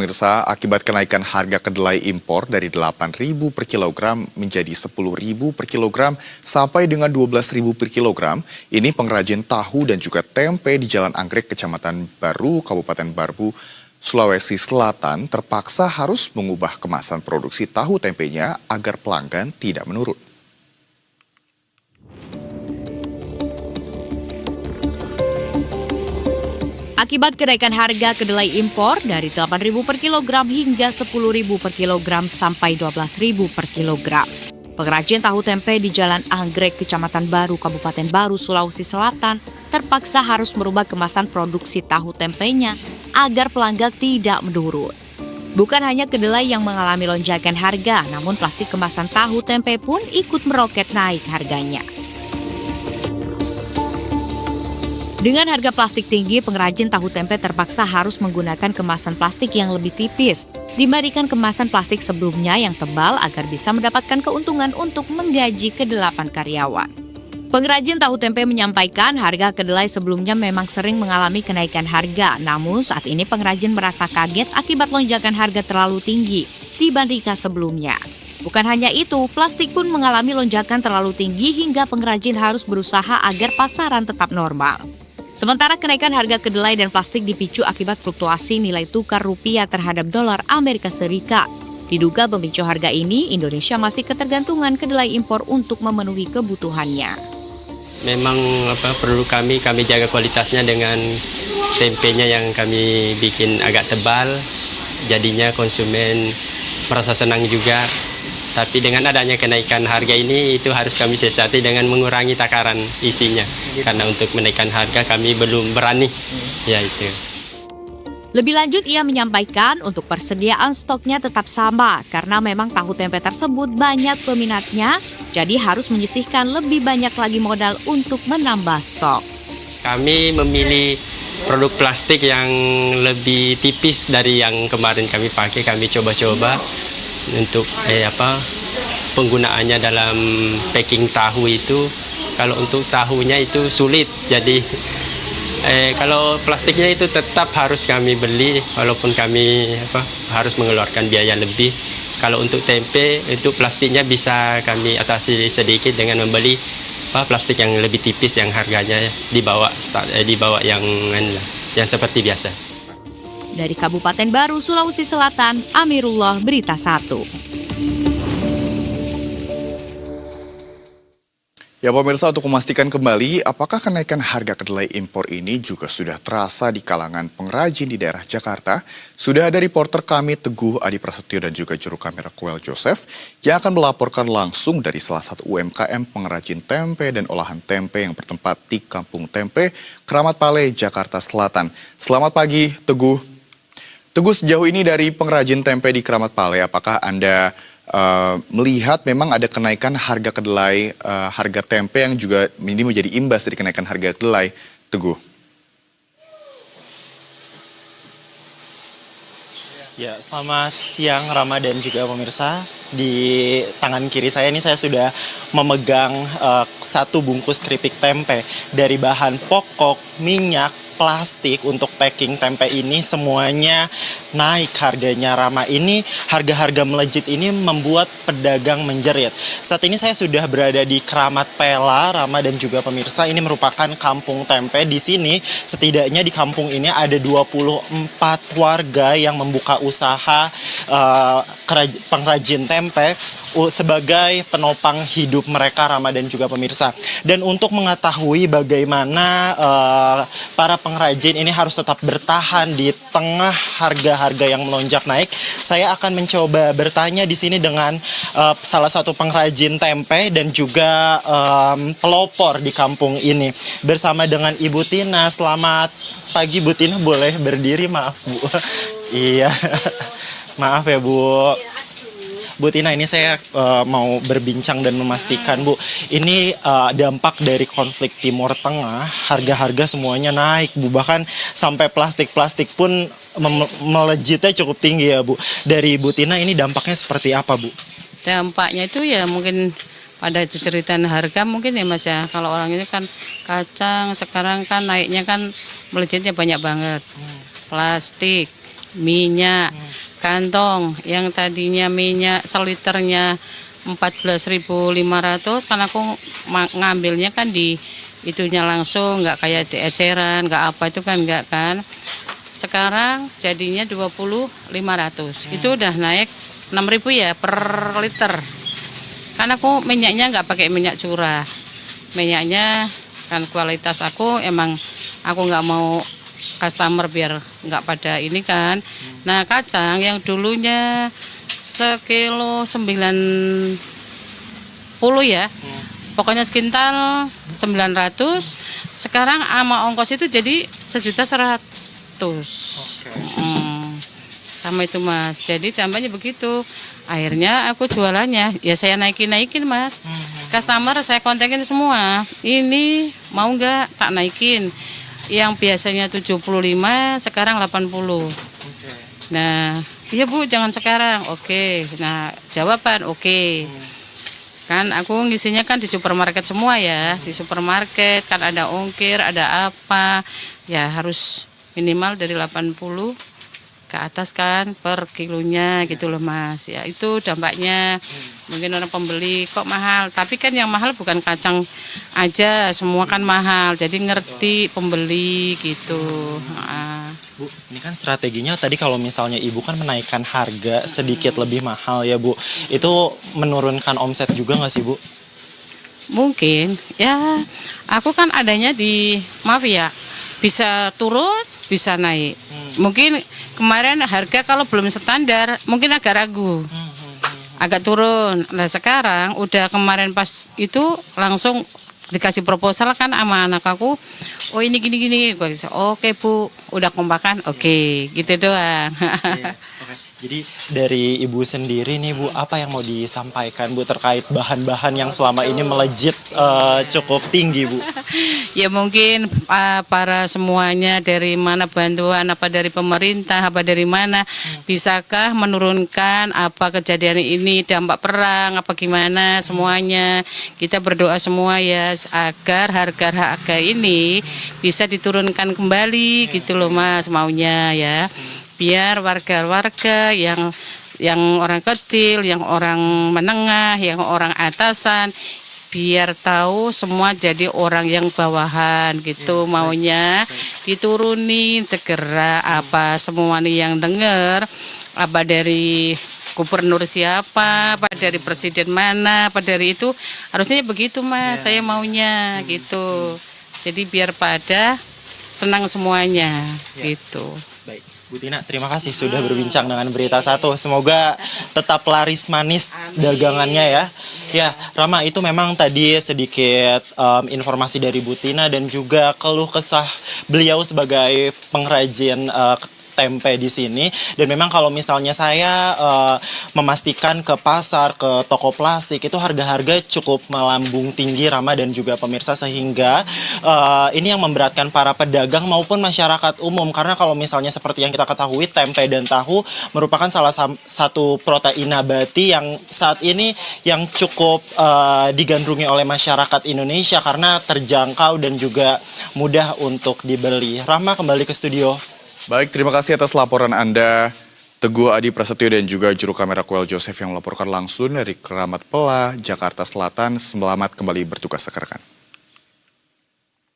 Pemirsa, akibat kenaikan harga kedelai impor dari 8.000 per kilogram menjadi 10.000 per kilogram sampai dengan 12.000 per kilogram, ini pengrajin tahu dan juga tempe di Jalan Anggrek, Kecamatan Baru, Kabupaten Barbu, Sulawesi Selatan terpaksa harus mengubah kemasan produksi tahu tempenya agar pelanggan tidak menurun. Akibat kenaikan harga kedelai impor dari 8.000 per kilogram hingga 10.000 per kilogram sampai 12.000 per kilogram. Pengrajin tahu tempe di Jalan Anggrek, Kecamatan Baru, Kabupaten Baru, Sulawesi Selatan terpaksa harus merubah kemasan produksi tahu tempenya agar pelanggan tidak menurun. Bukan hanya kedelai yang mengalami lonjakan harga, namun plastik kemasan tahu tempe pun ikut meroket naik harganya. Dengan harga plastik tinggi, pengrajin tahu tempe terpaksa harus menggunakan kemasan plastik yang lebih tipis dibandingkan kemasan plastik sebelumnya yang tebal agar bisa mendapatkan keuntungan untuk menggaji ke-8 karyawan. Pengrajin tahu tempe menyampaikan harga kedelai sebelumnya memang sering mengalami kenaikan harga, namun saat ini pengrajin merasa kaget akibat lonjakan harga terlalu tinggi dibandingkan sebelumnya. Bukan hanya itu, plastik pun mengalami lonjakan terlalu tinggi hingga pengrajin harus berusaha agar pasaran tetap normal. Sementara kenaikan harga kedelai dan plastik dipicu akibat fluktuasi nilai tukar rupiah terhadap dolar Amerika Serikat. Diduga pemicu harga ini, Indonesia masih ketergantungan kedelai impor untuk memenuhi kebutuhannya. Memang perlu kami jaga kualitasnya dengan tempenya yang kami bikin agak tebal, jadinya konsumen merasa senang juga. Tapi dengan adanya kenaikan harga ini, itu harus kami siasati dengan mengurangi takaran isinya. Karena untuk menaikkan harga kami belum berani, ya itu. Lebih lanjut, ia menyampaikan untuk persediaan stoknya tetap sama karena memang tahu tempe tersebut banyak peminatnya, jadi harus menyisihkan lebih banyak lagi modal untuk menambah stok. Kami memilih produk plastik yang lebih tipis dari yang kemarin kami pakai, kami coba-coba. Untuk penggunaannya dalam packing tahu itu, kalau untuk tahunya itu sulit, jadi kalau plastiknya itu tetap harus kami beli walaupun kami harus mengeluarkan biaya lebih. Kalau untuk tempe itu plastiknya bisa kami atasi sedikit dengan membeli plastik yang lebih tipis yang harganya di bawah yang seperti biasa. Dari Kabupaten Baru, Sulawesi Selatan, Amirullah, Berita 1. Ya pemirsa, untuk memastikan kembali apakah kenaikan harga kedelai impor ini juga sudah terasa di kalangan pengrajin di daerah Jakarta, sudah ada reporter kami Teguh Adi Prasetyo dan juga juru kamera Kuel Joseph yang akan melaporkan langsung dari salah satu UMKM pengrajin tempe dan olahan tempe yang bertempat di Kampung Tempe, Kramat Pale, Jakarta Selatan. Selamat pagi Teguh. Teguh, sejauh ini dari pengrajin tempe di Kramat Pale, apakah Anda melihat memang ada kenaikan harga kedelai, harga tempe yang juga ini menjadi imbas dari kenaikan harga kedelai, Teguh? Ya, selamat siang Rama dan juga pemirsa. Di tangan kiri saya ini saya sudah memegang satu bungkus keripik tempe dari bahan pokok, minyak, plastik untuk packing tempe ini semuanya naik harganya, Rama. Ini harga-harga melejit ini membuat pedagang menjerit. Saat ini saya sudah berada di Kramat Pela, Rama dan juga pemirsa. Ini merupakan kampung tempe. Di sini setidaknya di kampung ini ada 24 warga yang membuka usaha pengrajin tempe sebagai penopang hidup mereka, Rama dan juga pemirsa. Dan untuk mengetahui bagaimana para pengrajin ini harus tetap bertahan di tengah harga-harga yang melonjak naik, saya akan mencoba bertanya di sini dengan salah satu pengrajin tempe dan juga pelopor di kampung ini bersama dengan Ibu Tina. Selamat pagi Bu Tina, boleh berdiri? Maaf Bu. Iya, maaf ya Bu. Bu Tina, ini saya mau berbincang dan memastikan Bu, ini dampak dari konflik Timur Tengah, harga-harga semuanya naik Bu, bahkan sampai plastik-plastik pun melejitnya cukup tinggi ya Bu. Dari Bu Tina ini dampaknya seperti apa Bu? Dampaknya itu ya mungkin pada ceritaan harga mungkin ya Mas ya, kalau orang ini kan kacang sekarang kan naiknya kan melejitnya banyak banget, plastik, minyak. kantong yang tadinya minyak seliternya 14.500 kan aku ngambilnya kan di itunya langsung, nggak kayak di eceran, nggak apa itu kan nggak kan. Sekarang jadinya 20.500. Itu udah naik 6.000 ya per liter. Karena aku minyaknya nggak pakai minyak curah. Minyaknya kan kualitas aku emang aku nggak mau customer biar nggak pada ini kan. Nah kacang yang dulunya sekilo 90 ya, pokoknya sekintal 900, sekarang sama ongkos itu jadi 1.100.000. Sama itu Mas, jadi tambahnya begitu. Akhirnya aku jualannya, ya saya naikin Mas. Customer saya kontakin semua, ini mau nggak tak naikin. Yang biasanya 75, sekarang 80. Nah, iya Bu, jangan sekarang. Oke. Nah, jawaban oke. Kan aku ngisinya kan di supermarket semua ya. Di supermarket kan ada ongkir, ada apa. Ya harus minimal dari 80 ke atas kan per kilonya gitu loh Mas. Ya itu dampaknya. Mungkin orang pembeli kok mahal, tapi kan yang mahal bukan kacang aja, semua kan mahal. Jadi ngerti pembeli gitu. Bu, ini kan strateginya tadi kalau misalnya Ibu kan menaikkan harga sedikit lebih mahal ya Bu. Itu menurunkan omset juga nggak sih Bu? Mungkin ya aku kan adanya di mafia, bisa turun bisa naik. Mungkin kemarin harga kalau belum standar mungkin agak ragu, agak turun. Nah sekarang udah kemarin pas itu langsung dikasih proposal kan sama anak aku, oh ini gini-gini, oke Bu, udah kompakan, oke, gitu doang. Jadi dari Ibu sendiri nih Bu, apa yang mau disampaikan Bu terkait bahan-bahan yang selama ini melejit cukup tinggi Bu? Ya mungkin para semuanya dari mana bantuan, apa dari pemerintah, apa dari mana, bisakah menurunkan apa kejadian ini, dampak perang, apa gimana semuanya. Kita berdoa semua ya agar harga ini bisa diturunkan kembali gitu loh Mas maunya ya. Biar warga-warga yang orang kecil, yang orang menengah, yang orang atasan, biar tahu semua jadi orang yang bawahan gitu maunya diturunin segera apa semua nih yang dengar apa dari gubernur siapa, apa dari presiden mana, apa dari itu harusnya begitu Mas, saya maunya gitu. Jadi biar pada senang semuanya gitu. Baik. Bu Tina, terima kasih sudah berbincang dengan Berita Satu. Semoga tetap laris manis dagangannya ya. Ya, Rama, itu memang tadi sedikit informasi dari Bu Tina dan juga keluh kesah beliau sebagai pengrajin tempe di sini. Dan memang kalau misalnya saya memastikan ke pasar, ke toko plastik itu harga-harga cukup melambung tinggi Rama dan juga pemirsa, sehingga ini yang memberatkan para pedagang maupun masyarakat umum, karena kalau misalnya seperti yang kita ketahui tempe dan tahu merupakan salah satu protein nabati yang saat ini yang cukup digandrungi oleh masyarakat Indonesia karena terjangkau dan juga mudah untuk dibeli. Rama, kembali ke studio. Baik, terima kasih atas laporan Anda, Teguh Adi Prasetyo dan juga juru kamera Koel Joseph yang melaporkan langsung dari Keramat Pela, Jakarta Selatan. Selamat kembali bertugas rekan-rekan.